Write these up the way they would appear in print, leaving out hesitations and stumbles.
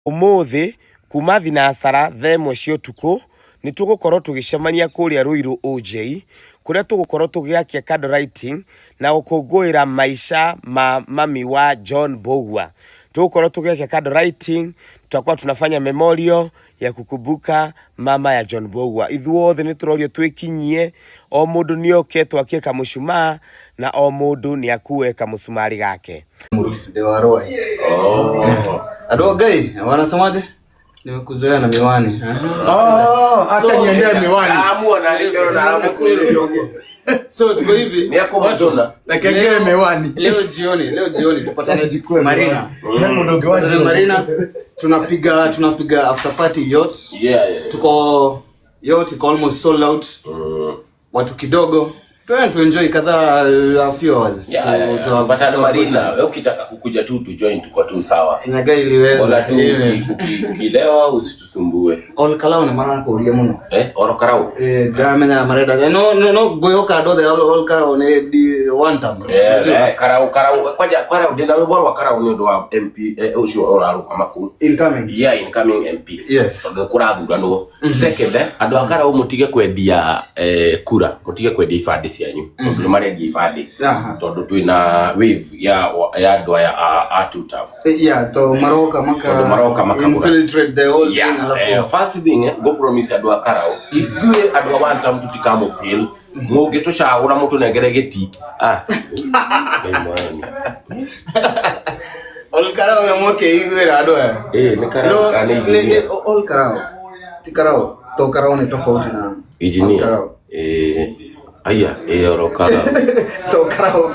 Umuthi kuma thinacara themwe cia utuku ni tugukorwo tugicemania kuria Ruiru OJ kuria tugukorwo tugiakia candle lighting na gukungwira maisha ma mami wa John Mbugua. Tugukorwo tugiakia candle lighting, tutakuwa tunafanya memorial ya kukumbuka mama ya John Mbugua. Ithuothe ni turorio twikinyie, o mundu ni oke twakie kamushumaa na o mundu ni akue kamusumari gake. Ndio aroi. Ado gai, wanasemaje? Nimekuzoea na miwani. Acha niende miwani. Amuona leo na amukweli. So tuko hivi, ni akobazona. Nakengele miwani. Leo jioni tupatane Marina. Hemo ndogo waje Marina. Tunapiga after party yacht. Yeah. Tuko yacht iko almost sold out. Watu kidogo. To enjoy kadhaa a few hours. Tupatane Marina. Wewe ukitaka kukuja tu join tuko tu sawa. Nyaga iliweza. Wala tu ukilewa usitusumbue. All kalao na mara ko ria muno. Oro karao. Dramenya mareda. No goyoka do the all kalao ne di one time. Karao kwa ndina wewe wa karao ni ndo wa MP ucio oraro amaku. Incoming. Yeah, incoming MP. Yes. Kurathura no. Second, andu akarao mutige kwendia kura, mutige kwendia ifadi cianyu. Ndu marendia ifadi. Tondu twina wave ya andu aya atuta. Yeah, to maroka maka infiltrate the whole thing alafu. First thing, go promise andu akarao. Igwe andu awanta mtu tikamo feel. Muge tushagura mutu negere giti. All karao na moke igwira andu aya. Ni karao ni all karao. Ti karao. To karao ni tofauti na engineer. Aya, oro karao. To karao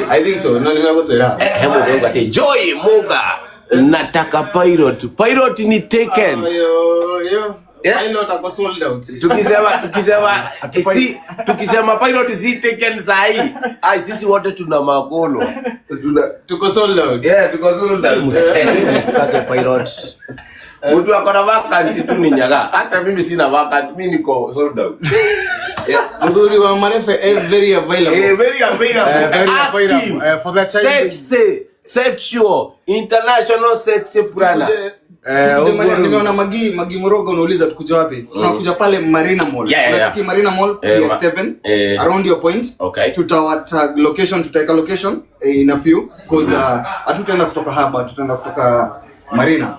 I think so. No nimegotera. Hemo ngate Joy Muga. Nataka pilot ni taken. Yo. Pilot ako sold out. Tukisema pilot si taken sahi. Sisi wote tuna magolo. Tuko sold out. Tuko sold out. Msitake pilot. Mtu akona vacant tu ni nyaga. Hata mimi sina vacant, mimi niko sold out. Mudhuri wa Marefe very available. Very available. For that time. Sexual, international sex prana. Nimeona Magi Morogo unauliza tukuja wapi? Tunakuja pale Marina Mall. Tunatiki Marina Mall PS7 around your point. Okay. Tutawatag location, tutaweka location in a few because hatutaenda kutoka haba, tutaenda kutoka Marina.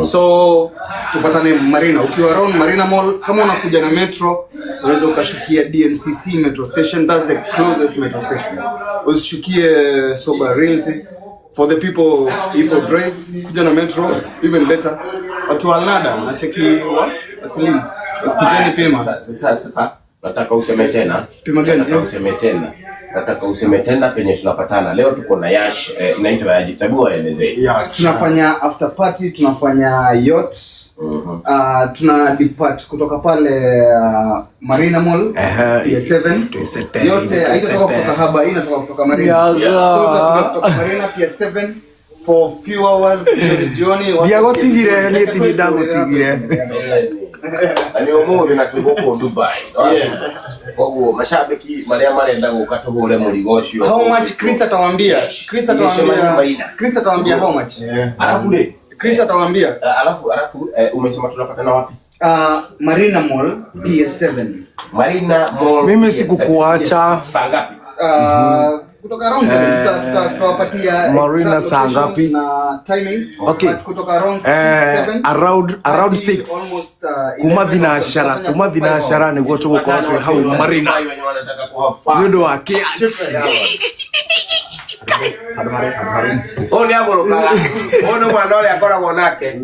So tupatane Marina. Ukiwa around Marina Mall, kama unakuja na metro, unaweza ukashukia DMCC metro station. That's the closest metro station. Usishukie Sober Realty. For the people, if you drive, kuja na metro, even better. Watu alnada, nacheki asilimu. Kujeni pima. Sasa, nataka useme tena. Pima gani? Nataka useme tena penye tunapatana. Leo tuko na Yash, inaitwa yaji. Tabu waelezee. Tunafanya after party, tunafanya yacht. Tuna depart kutoka pale Marina Mall PS7 yote haitoka kutoka haba, inatoka kutoka Marina. So kutoka Marina PS7 for few hours jioni. Diagotigire ni tindagotigire. Ani umuthi na tuko Dubai. Kwa mashabiki marenda gukatugure murigo ucio. How much Chris atawaambia? Chris atawaambia how much? Alafu Chris atawaambia. Alafu umesema tunapatana wapi? Marina Mall PS7. Marina Mall. Mimi sikukuacha. Saa ngapi? Kutoka around tutawapatia Marina saa ngapi na timing. Okay. Kutoka around 7 around 6. Kuma binashara niguo tugukorwo twi hau Marina. Nyondo wa kiachi. Oni agoroka. Ono mwana ole akoragwo nake.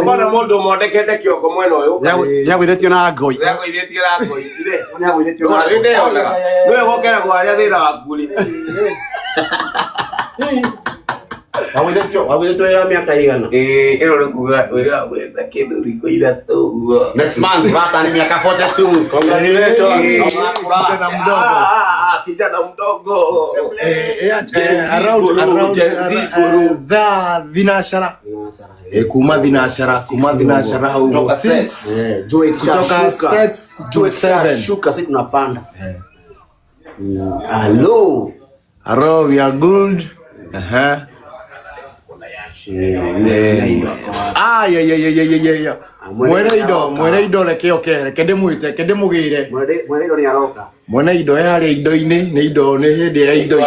Mbona mundu mondekete kiongo mwena uyu. Yagwithetio na ngoi. Yagwithetio na ngoi. Yagwithetio na ngoi. Niwe gokera gwaria thina waku ri. Wawetho ya miaka igana. Ero rekuga wega kindu riko ithatu. Next month wata ni miaka 42. Congratulations. Kijana mdogo. Around vinashara. Kuma vinashara hau 6. Kutoka 6 to 7. Shuka sisi tunapanda. Hello, we are good. ya. Mwene indo reke okere, kende mwite, kende mugire. Mwene indo ni aroka. Mwene indo yari indo-ini, ni indo ni hindi ya indo-ini.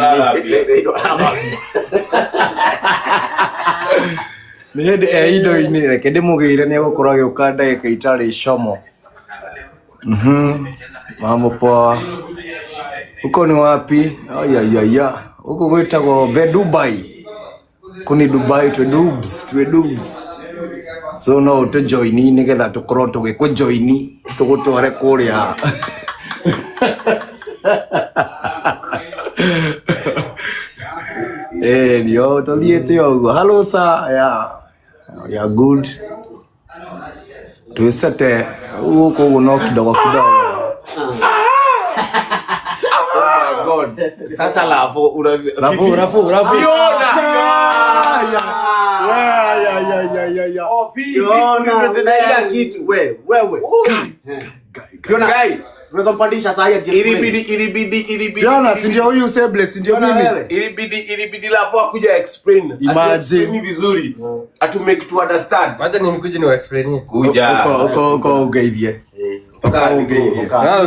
Ni hindi ya indo-ini, reke ndimugire ni gukorwo agiuka ndagika itari como. Mambo poa. Huko ni wapi? Ayayaya. Huko gwitagwo The Dubai. Kuni Dubai twe dubs. So no to join ni getha tukorwo tugiko join tugutware kuria. Ndio tuthiete ugo. Hello sir. Yeah good. Tuisete huko no kidogo. God. Sasa Lavo Fiona. Fiona kitu wewe. Fiona unaweza mpandisha saa hii ilibidi. Fiona si ndio huyu Seble, si ndio mimi. Ilibidi Lavo akuja explain. Imagine vizuri. Atu make to understand. Wacha nimekuje ni explain. Kuja. Uko ugeithie. Na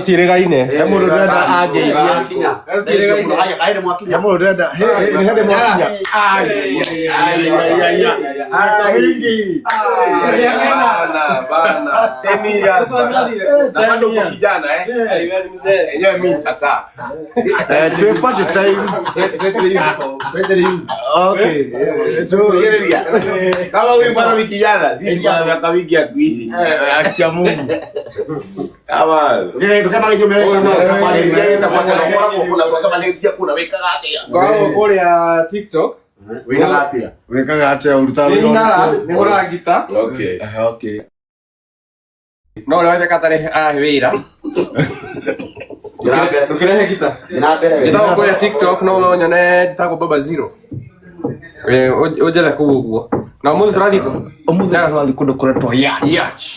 tiregaine. Hemo ndenda ageithie. Aende mwakinya. Hemo ndenda. Ni hende mwakinya. Wingi. Bana. 10 years. Na bado kijana Enyewe mimi nitakaa. Tuepate time. Okay. Kama wewe bado ni kijana, sisi bado miaka mingi ya kuishi. Akia Mungu. Kama Ndio kama hiyo kuna weka hata. Kwa kule ya TikTok. Wekaga atia urutawi. Ni hora gita. Okay. Okay. No le vaya katare wira. Ndukirehe gita. Gita kwa ya TikTok no nyone gita kwa baba zero. Ojela kuguo. Na muzi radiko. Omuthi radiko kundu kuretwo yacht.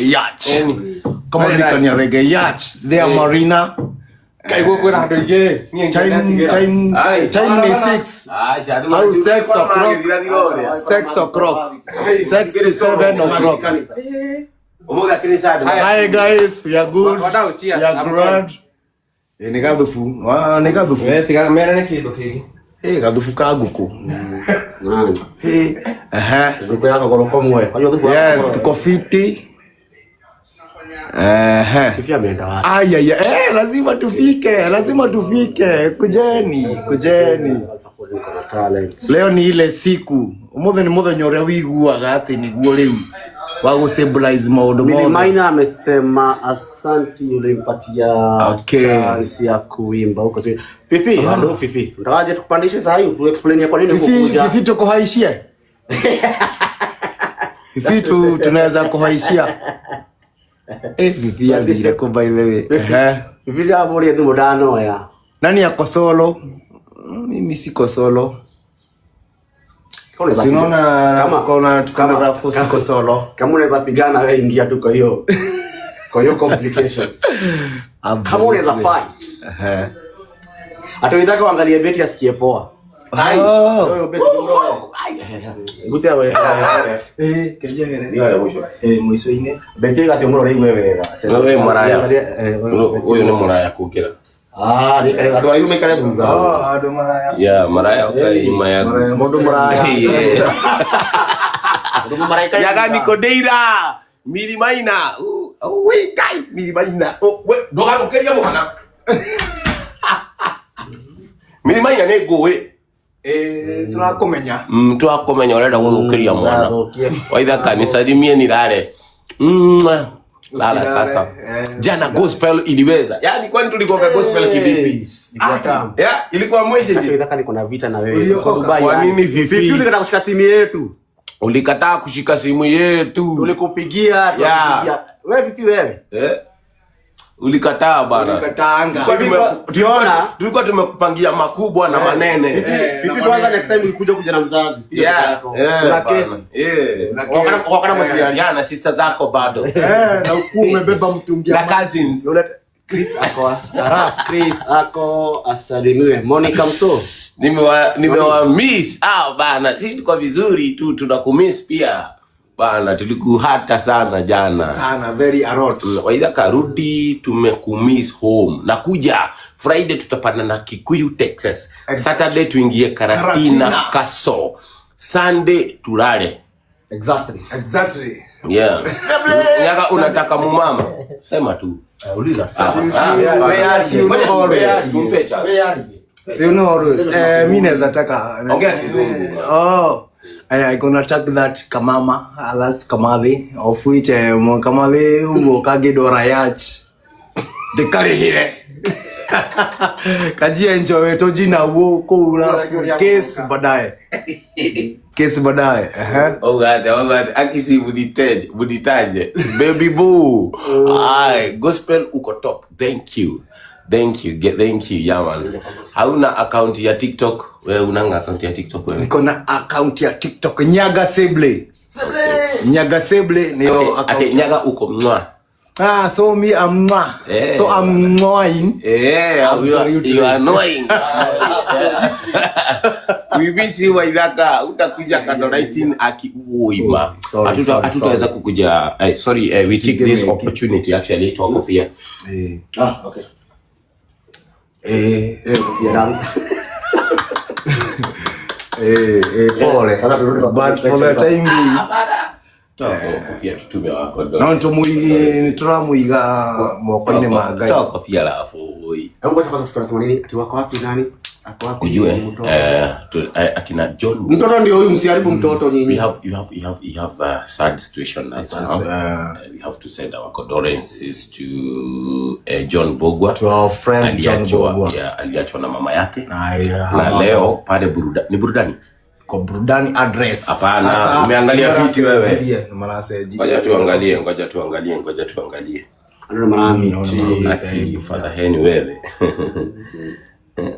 Eni. Kama ndikania rege yacht. There Marina. Kaigo kwa hado ige. Time ni 6. Au 6 o'clock. 6 o'clock. 6 to 7 o'clock. Hi guys, we are good. Wadau cheers. We are good. Ni gathufu. Ni gathufu. Wewe tiga mera ni kido kigi. Gathufu ka nguku. Ndugu yako goroko mwe. Yes, tuko fiti. Kifia ameenda wapi? Lazima tufike. Kujeni. Leo ni ile siku. Umuthi ni muthenya uria wiguaga ati niguo riu wa go symbolize maundu mothe. Maina amesema asanti ulimpatia chance ya kuimba huko. Fifi. Ndawaje tukupandishe saa hii tu explain kwa nini ukuja. Fifi tukohaishie. Fifi tunaweza kuhaishia. Fifi andire ko by the way. Fifi abori ndu mudano ya. Nani yako solo? Mimi siko solo. Sinaona kama tukana siko solo. Kama unaweza pigana wewe ingia tu kwa hiyo complications. Kama unaweza fight. Hata unataka kuangalia beti asikie poa. Wewe beti ndio. Ngutia wewe. Kejehere. Ndio mwisho. Mwisho ine. Beti gati ngoro rigwe wera. Wewe maraya. Huyo ni maraya kukira. Ni kale adu ayu mekale dunga. Adu maraya. Yeah, maraya ukali nyuma ya. Mondo maraya. Mondo maraya. Yaga Nikodeira. Milimaina. We guy Milimaina. We doga ukeria muhana. Milimaina nego we. Turakomenya. Turakomenya urenda guthukĩria mwana. Waitha kanisa rimie ni rare. Lala sasa. Jana gospel iliweza. Yaani kwani tulikuwa gospel kivipi? Ilikuwa mweshe je. Nataka niko na vita na wewe kwa Dubai. Kwa nini vipi? Ulikataa kushika simu yetu. Ulikataa kushika simu yetu. Tulikupigia. Wewe vipi wewe? Ulikataa bana. Ulikataanga. Tulikuwa tumekupangia makubwa na manene. Vipi kwanza next time ukikuja na mzazi. Kuna kesi. Wakana msiliana na sister zako bado. Na huku umebeba mtungi. Na cousins. Chris ako asalimiwe. Monica Mso. Nimewa miss. Bana, si tuko vizuri tu, tunakumiss pia. Bana, tulikuhata sana jana. Sana, very a lot. Waidha karudi, tumekumiss home. Nakuja, Friday tutapanda na Kikuyu, Texas. Saturday tuingie Karatina, Kaso. Sunday tulale. Exactly. Yeah. Nyaga unataka mumama? Sema tu. Uliza. So you know always. Mimi naweza taka. Ongea Kizungu. I gonna tag that kamama alas kamadhi of which kamadhi ugo kagedora yach de kare hire kaji enjoy to jina wo ko ura case badaye Ogade akisi buditaje baby boo. Gospel uko top. Thank you yeah man. Hauna account ya TikTok? Wewe unanga account ya TikTok wewe? Niko na account ya TikTok Nyaga Seble ni account. Nyaga uko mwa. So me I'm mwa. So I'm annoying. You are annoying. We miss you Waidaka. Utakuja Kandolaiting akiuima. Hatutaweza kukuja. Sorry, we take this opportunity actually to talk here. Okay. Pole. But for the time being, no tumuiga moko-ini ma Ngai. Kofia lafu. Hebu tukasema nini? Ati wako wapi nani? Ako wapi? Kujue akina John. Mtoto ndio huyu, msiharibu mtoto nyinyi. We have a sad situation right now. We have to send our condolences to John Bogwa, to our friend John Bogwa. Yeah, aliachwa na mama yake. Na leo pale burudani. Kwa burudani address. Hapana, umeangalia fiti wewe. Ngoja tuangalie. Ndio marami. Father Hen wewe.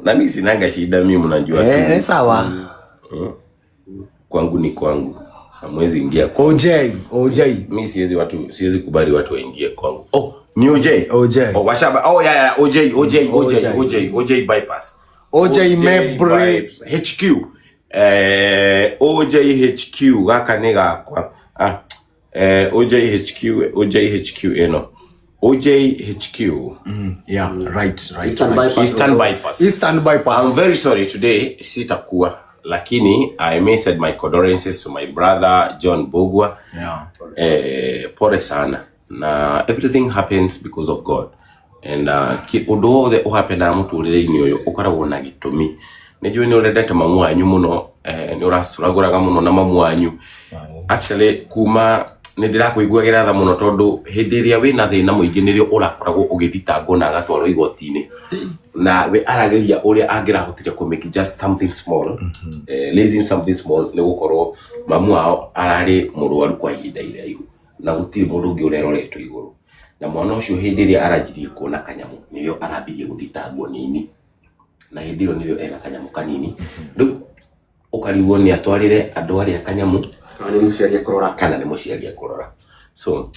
Na mimi sinanga shida, mimi mnajua tu. Sawa. Kwangu ni kwangu. Hamwezi ingia kwa OJ. Mimi siwezi kubali watu waingie kwangu. Ni OJ. Washaba. Yeah, OJ bypass. OJ Mebre HQ. OJ HQ gaka nega kwa. OJ HQ eno. OJ HQ. Yeah, right. Eastern bypass. I'm very sorry today sitakuwa, lakini I may send my condolences to my brother John Bogwa. Yeah. Pole sana. Na everything happens because of God. And udo the uhapena mtu urire-ini uyu ukoragwo na gitumi. Nijue ni urendete mamu wanyu muno, ni urasturaguraga muno na mamu wanyu. Actually kuma nindirakuiguagira tha muno tondu hindi iria wina thina muingi nirio urakoragwo ugithitangwo na agatwarwo igoti-ini, na we arageria uria angirahotire ku make just something small, raising something small, ni gukorwo mamu wao arari murwaru kwa ihinda iraihu na gutiri mundu ungi ureroretwo iguru, na mwana ucio hindi iria aranjirie kuona kanyamu nirio arambirie guthitangwo nini, na hindi iyo nirio ena kanyamu kanini. Riu ukarigwo ni atwarire andu aria kanyamu kana ni muciari kurora. So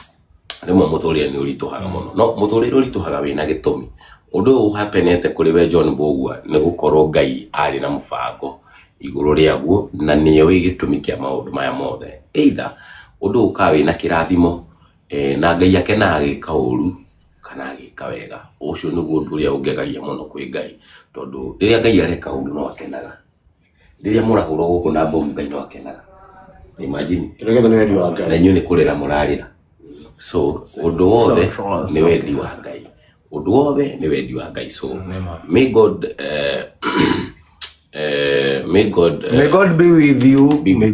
rimwe muturire ni urituhaga muno, no muturire urituhaga wina gitumi. Undu uhapenete kuri we John Bogwa ni gukorwo Ngai ari na mubango iguru riaguo, na niyo igitumi kia maundu maya mothe. Either undu uka wina kirathimo na Ngai yake na agika uru kana agika wega, ucio niguo undu uria ungegagia muno kwi Ngai, tondu riria Ngai areka undu no akenaga, riria murahurwo guku na bomu Ngai no akenaga. Imagine na nyune kurera murarira. So undu wothe ni wendi wa Ngai, undu wothe ni wendi wa Ngai. So may God be with you.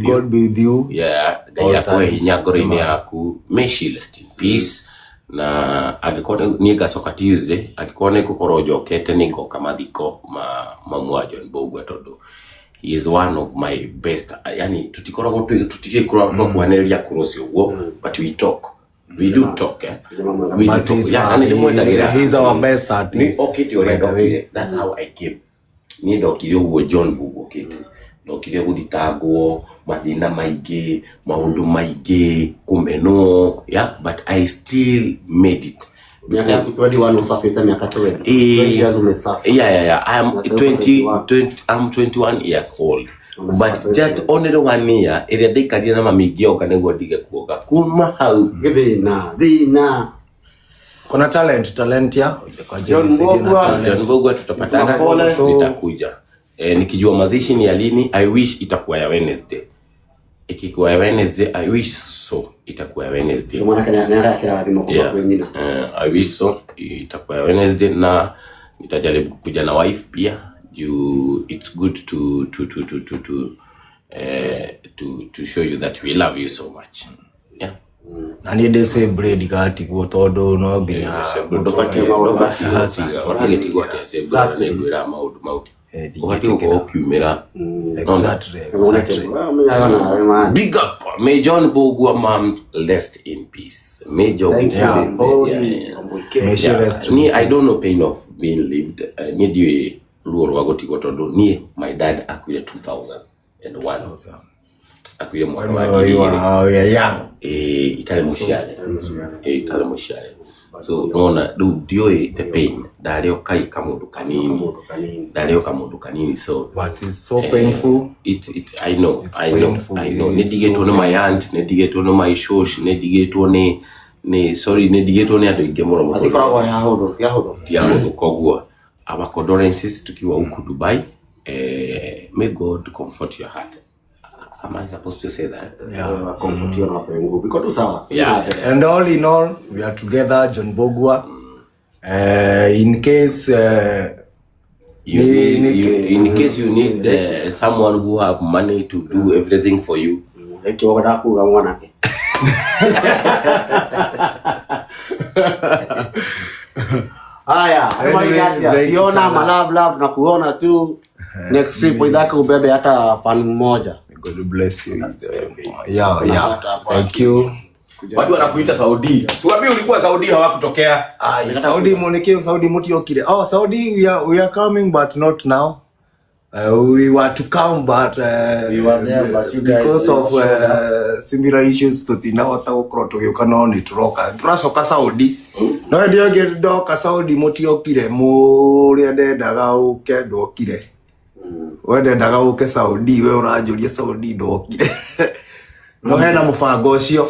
God be with you. Yeah, Ngai akwe hinya ngoro-ini yaku. May she rest in peace. Na agikone ni gacoka Tuesday, agikone gukorwo njokete ni ngoka mathiko mamu wa John Bogwa, tondu he is one of my best. Yani tutikoragwo tutigikorwo kwaniriria kurocio ugo, but we talk. We do talk. We do talk. Yeah, he's our best artist. Okay, that's how I came. Ni ndokire ugo John Bogwa kete. Ndokire guthitangwo mathina maundu maingi kumeno, yeah, but I still made it. Miaka yako 21 usafiri miaka 20. 20 years umesafiri. Yeah. I'm 21 years old. But just only 1 year area ndikaria na mami ngioka niguo ndige kuoga kuma hau thina kuna talent ya kwa John Mbogwa tutapatana nitakuja. Nikijua mazishi ni ya lini, I wish itakuwa ya Wednesday. Ikikuwa ya Wednesday, I wish so itakuwa ya Wednesday. So maana kana kila vimokuwa kwingine. I wish so itakuwa ya Wednesday, na nitajaribu kukuja na wife pia. It's good to show you that we love you so much. Yeah. Na ni dese bread gati go todo no ginya exactly. Big up May John Mbogwa, mom, rest in peace. May John I don't know pain of being lived. Ni luo rwagotigo tondu nie my dad akuire 2001 akuire mwaka wa itale muciare so nona ndioi the pain ndareo kai kamundu kanini so but it's so painful. I know nedigetwo ni my aunt, nedigetwo ni my shosh, nedigetwo ni nedigetwo ni andu inge muno atikoragwo ya hudu kogwo our condolences tukiwa huku Dubai. May God comfort your heart. Am I supposed to say that? Yeah, comfort your heart because sawa. Yeah. And all in all, we are together, John Mbogwa. In case in case you need someone who have money to do everything for you. Haya, kiona love na kuona tu next trip idhaka ubebe hata fan mmoja. God bless you. Yeah. Thank you. Watu wanakuita Saudi. Siwaambie ulikuwa Saudi hawakutokea. Saudi monekeo Saudi mutiokire. Oh, Saudi we are coming but not now. We were to come but we were there but you guys because of similar issues tutina wataukro tugiuka no ni turacoka Saudi. No ndio ndoka Saudi mutiokire muri ndendaga uke ndokire. Wende ndaga uke Saudi we uranjuria Saudi ndokire. No hena mubango ucio.